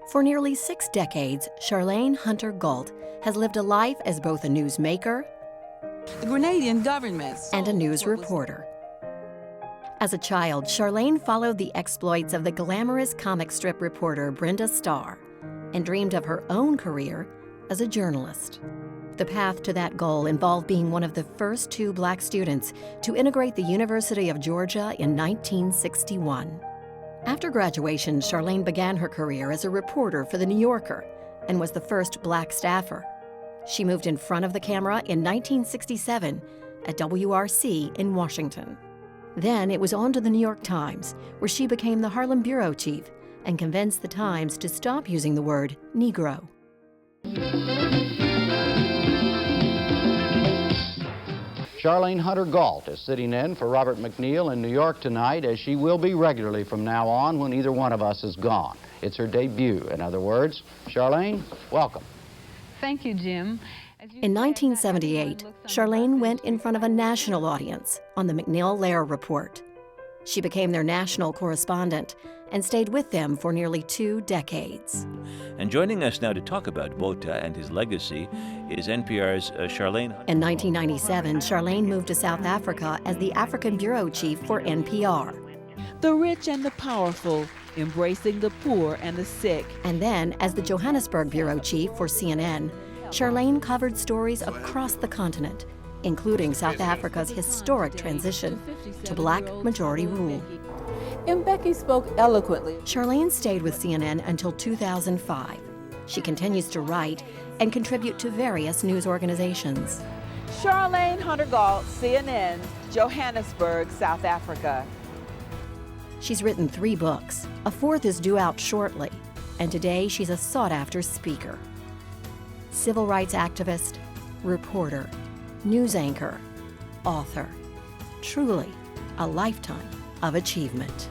For nearly 6 decades, Charlayne Hunter-Gault has lived a life as both a newsmaker The Grenadian government and a news reporter. As a child, Charlayne followed the exploits of the glamorous comic strip reporter Brenda Starr and dreamed of her own career as a journalist. The path to that goal involved being one of the first 2 Black students to integrate the University of Georgia in 1961. After graduation, Charlayne began her career as a reporter for The New Yorker and was the first Black staffer. She moved in front of the camera in 1967 at WRC in Washington. Then it was on to the New York Times, where she became the Harlem bureau chief and convinced the Times to stop using the word Negro. Charlayne Hunter-Gault is sitting in for Robert MacNeil in New York tonight, as she will be regularly from now on when either one of us is gone. It's her debut, in other words. Charlayne, welcome. Thank you, Jim. In 1978, Charlayne went in front of a national audience on the MacNeil-Lehrer report. She became their national correspondent and stayed with them for nearly 2 decades. And joining us now to talk about Botha and his legacy is NPR's Charlayne. In 1997, Charlayne moved to South Africa as the African bureau chief for NPR. The rich and the powerful, embracing the poor and the sick. And then, as the Johannesburg bureau chief for CNN, Charlayne covered stories across the continent, including South Africa's historic transition to Black majority rule. Mbeki spoke eloquently. Charlayne stayed with CNN until 2005. She continues to write and contribute to various news organizations. Charlayne Hunter-Gault, CNN, Johannesburg, South Africa. She's written 3 books. A 4th is due out shortly, and today she's a sought-after speaker. Civil rights activist, reporter, news anchor, author. Truly a lifetime of achievement.